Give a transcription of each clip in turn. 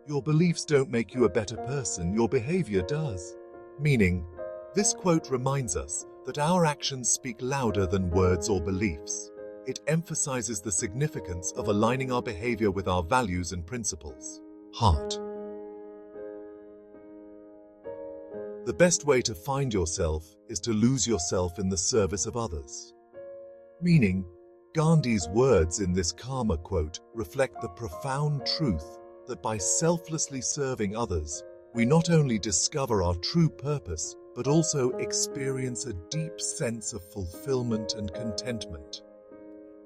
Your beliefs don't make you a better person, your behavior does. Meaning, this quote reminds us that our actions speak louder than words or beliefs. It emphasizes the significance of aligning our behavior with our values and principles. Heart. The best way to find yourself is to lose yourself in the service of others. Meaning, Gandhi's words in this karma quote reflect the profound truth that by selflessly serving others, we not only discover our true purpose, but also experience a deep sense of fulfillment and contentment.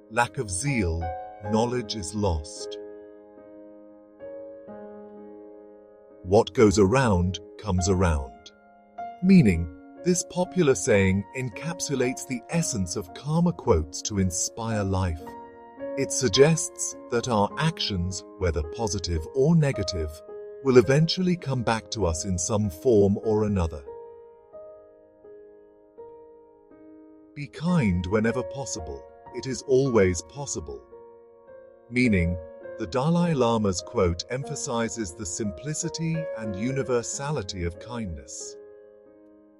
Lack of zeal, knowledge is lost. What goes around comes around. Meaning, this popular saying encapsulates the essence of karma quotes to inspire life. It suggests that our actions, whether positive or negative, will eventually come back to us in some form or another. Be kind whenever possible. It is always possible. Meaning, the Dalai Lama's quote emphasizes the simplicity and universality of kindness.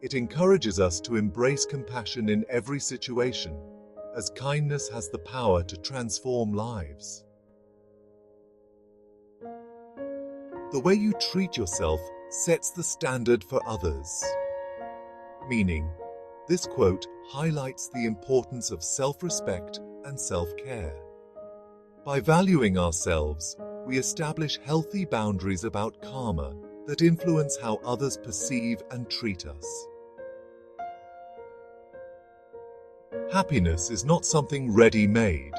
It encourages us to embrace compassion in every situation, as kindness has the power to transform lives. The way you treat yourself sets the standard for others. Meaning, this quote highlights the importance of self-respect and self-care. By valuing ourselves, we establish healthy boundaries about karma that influence how others perceive and treat us. Happiness is not something ready-made.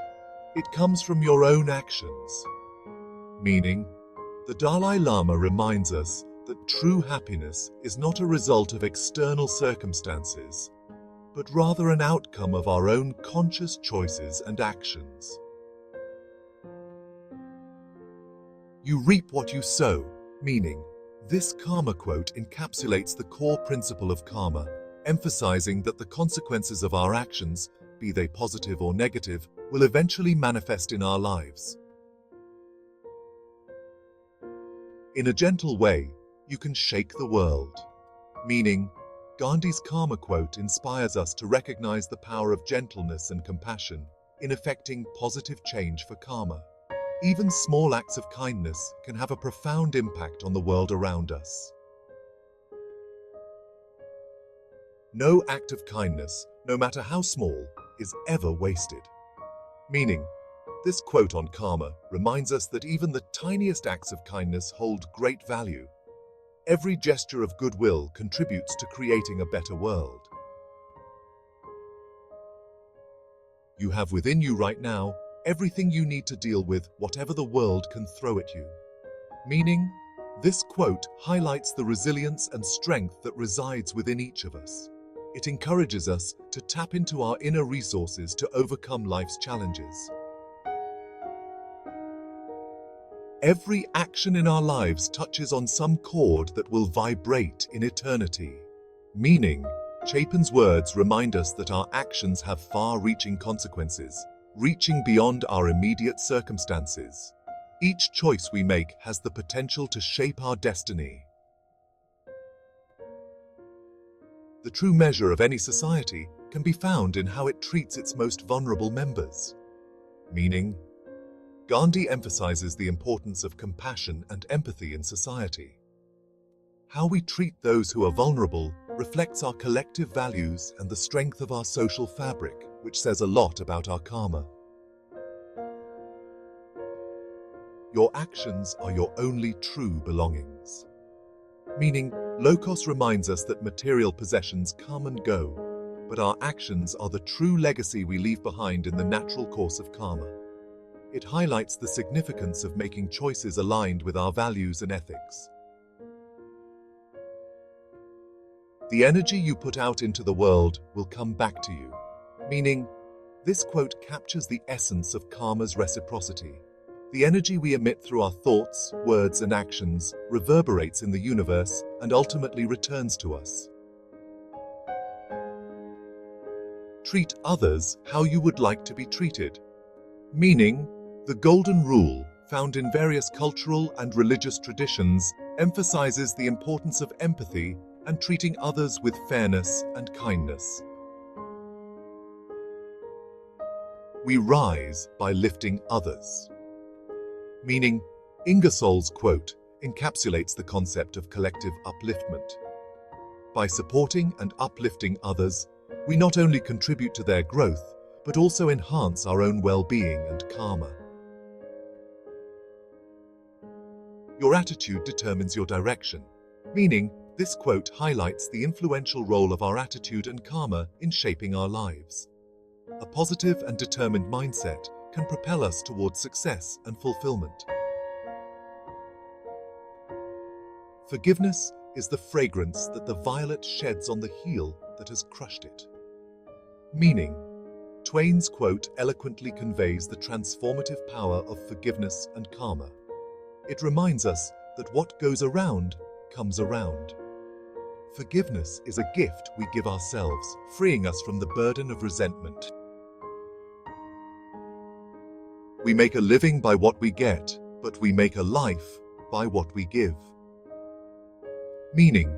It comes from your own actions. Meaning, the Dalai Lama reminds us that true happiness is not a result of external circumstances, but rather an outcome of our own conscious choices and actions. You reap what you sow, meaning, this karma quote encapsulates the core principle of karma, emphasizing that the consequences of our actions, be they positive or negative, will eventually manifest in our lives. In a gentle way, you can shake the world. Meaning, Gandhi's karma quote inspires us to recognize the power of gentleness and compassion in effecting positive change for karma. Even small acts of kindness can have a profound impact on the world around us. No act of kindness, no matter how small, is ever wasted. Meaning, this quote on karma reminds us that even the tiniest acts of kindness hold great value. Every gesture of goodwill contributes to creating a better world. You have within you right now everything you need to deal with whatever the world can throw at you. Meaning, this quote highlights the resilience and strength that resides within each of us. It encourages us to tap into our inner resources to overcome life's challenges. Every action in our lives touches on some chord that will vibrate in eternity. Meaning, Chapin's words remind us that our actions have far-reaching consequences, reaching beyond our immediate circumstances. Each choice we make has the potential to shape our destiny. The true measure of any society can be found in how it treats its most vulnerable members. Meaning, Gandhi emphasizes the importance of compassion and empathy in society. How we treat those who are vulnerable reflects our collective values and the strength of our social fabric, which says a lot about our karma. Your actions are your only true belongings. Meaning, Logos reminds us that material possessions come and go, but our actions are the true legacy we leave behind in the natural course of karma. It highlights the significance of making choices aligned with our values and ethics. The energy you put out into the world will come back to you. Meaning, this quote captures the essence of karma's reciprocity. The energy we emit through our thoughts, words, and actions reverberates in the universe and ultimately returns to us. Treat others how you would like to be treated. Meaning, the golden rule found in various cultural and religious traditions, emphasizes the importance of empathy and treating others with fairness and kindness. We rise by lifting others. Meaning, Ingersoll's quote encapsulates the concept of collective upliftment. By supporting and uplifting others, we not only contribute to their growth, but also enhance our own well-being and karma. Your attitude determines your direction, meaning this quote highlights the influential role of our attitude and karma in shaping our lives. A positive and determined mindset can propel us towards success and fulfillment. Forgiveness is the fragrance that the violet sheds on the heel that has crushed it. Meaning, Twain's quote eloquently conveys the transformative power of forgiveness and karma. It reminds us that what goes around comes around. Forgiveness is a gift we give ourselves, freeing us from the burden of resentment. We make a living by what we get, but we make a life by what we give. Meaning,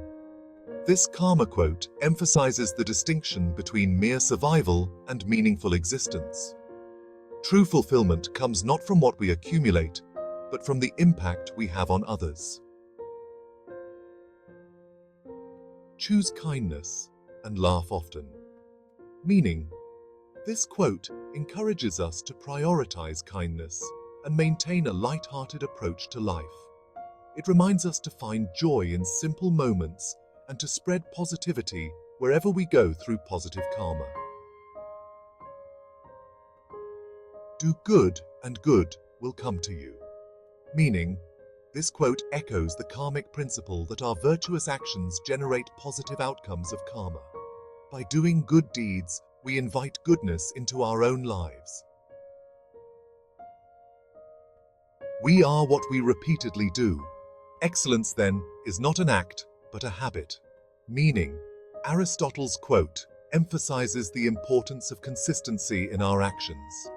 this karma quote emphasizes the distinction between mere survival and meaningful existence. True fulfillment comes not from what we accumulate, but from the impact we have on others. Choose kindness and laugh often. Meaning, this quote encourages us to prioritize kindness and maintain a light-hearted approach to life. It reminds us to find joy in simple moments and to spread positivity wherever we go through positive karma. Do good and good will come to you. Meaning, this quote echoes the karmic principle that our virtuous actions generate positive outcomes of karma. By doing good deeds, we invite goodness into our own lives. We are what we repeatedly do. Excellence, then, is not an act, but a habit. Meaning, Aristotle's quote emphasizes the importance of consistency in our actions.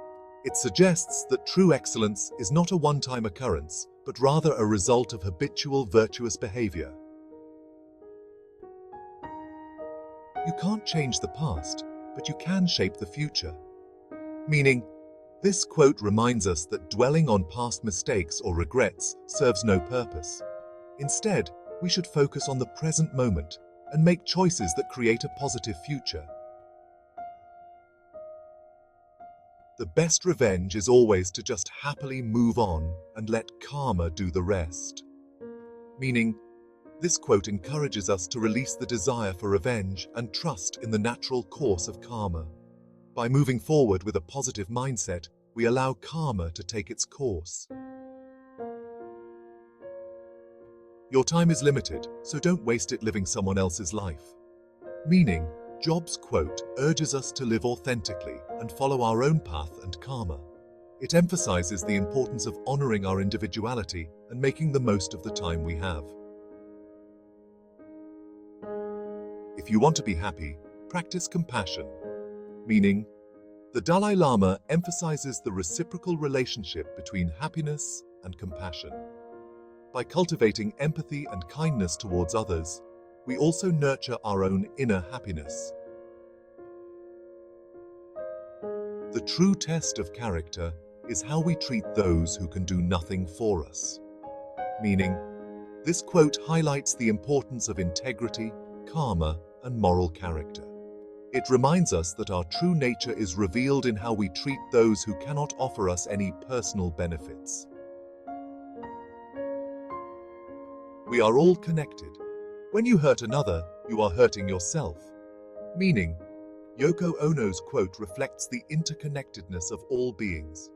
It suggests that true excellence is not a one-time occurrence, but rather a result of habitual virtuous behavior. You can't change the past, but you can shape the future. Meaning, this quote reminds us that dwelling on past mistakes or regrets serves no purpose. Instead, we should focus on the present moment and make choices that create a positive future. The best revenge is always to just happily move on and let karma do the rest. Meaning, this quote encourages us to release the desire for revenge and trust in the natural course of karma. By moving forward with a positive mindset, we allow karma to take its course. Your time is limited, so don't waste it living someone else's life. Meaning, Job's quote urges us to live authentically and follow our own path and karma. It emphasizes the importance of honoring our individuality and making the most of the time we have. If you want to be happy, practice compassion. Meaning, the Dalai Lama emphasizes the reciprocal relationship between happiness and compassion. By cultivating empathy and kindness towards others, we also nurture our own inner happiness. The true test of character is how we treat those who can do nothing for us. Meaning, this quote highlights the importance of integrity, karma, and moral character. It reminds us that our true nature is revealed in how we treat those who cannot offer us any personal benefits. We are all connected. When you hurt another, you are hurting yourself. Meaning, Yoko Ono's quote reflects the interconnectedness of all beings.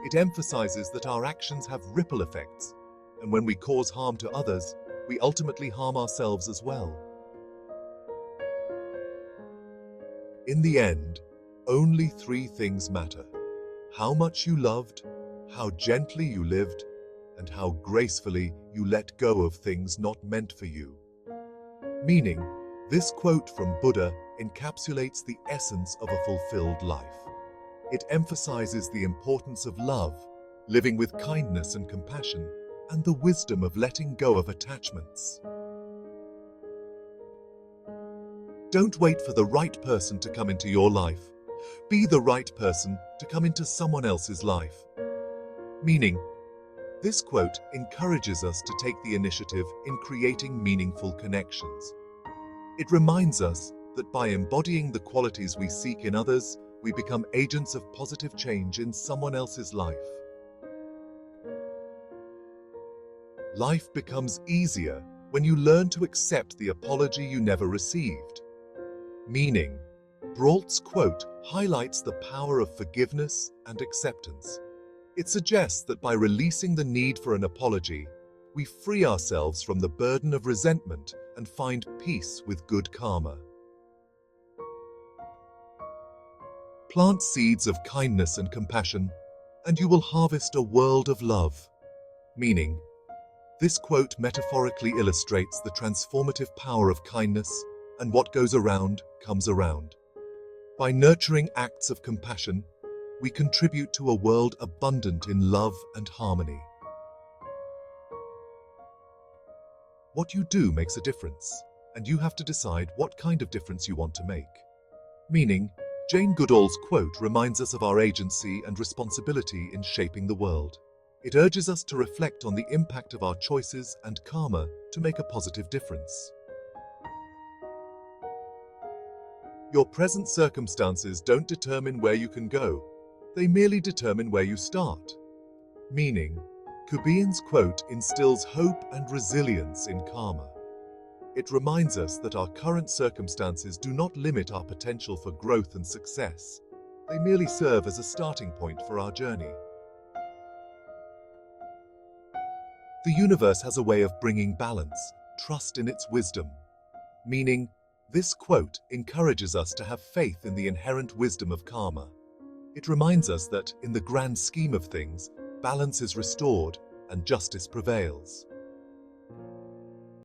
It emphasizes that our actions have ripple effects, and when we cause harm to others, we ultimately harm ourselves as well. In the end, only three things matter: how much you loved, how gently you lived, and how gracefully you let go of things not meant for you. Meaning, this quote from Buddha encapsulates the essence of a fulfilled life. It emphasizes the importance of love, living with kindness and compassion, and the wisdom of letting go of attachments. Don't wait for the right person to come into your life. Be the right person to come into someone else's life. Meaning, this quote encourages us to take the initiative in creating meaningful connections. It reminds us that by embodying the qualities we seek in others, we become agents of positive change in someone else's life. Life becomes easier when you learn to accept the apology you never received. Meaning, Brault's quote highlights the power of forgiveness and acceptance. It suggests that by releasing the need for an apology, we free ourselves from the burden of resentment and find peace with good karma. Plant seeds of kindness and compassion, and you will harvest a world of love. Meaning, this quote metaphorically illustrates the transformative power of kindness, and what goes around comes around. By nurturing acts of compassion, we contribute to a world abundant in love and harmony. What you do makes a difference, and you have to decide what kind of difference you want to make. Meaning, Jane Goodall's quote reminds us of our agency and responsibility in shaping the world. It urges us to reflect on the impact of our choices and karma to make a positive difference. Your present circumstances don't determine where you can go. They merely determine where you start. Meaning, Kubian's quote instills hope and resilience in karma. It reminds us that our current circumstances do not limit our potential for growth and success. They merely serve as a starting point for our journey. The universe has a way of bringing balance, trust in its wisdom. Meaning, this quote encourages us to have faith in the inherent wisdom of karma. It reminds us that, in the grand scheme of things, balance is restored and justice prevails.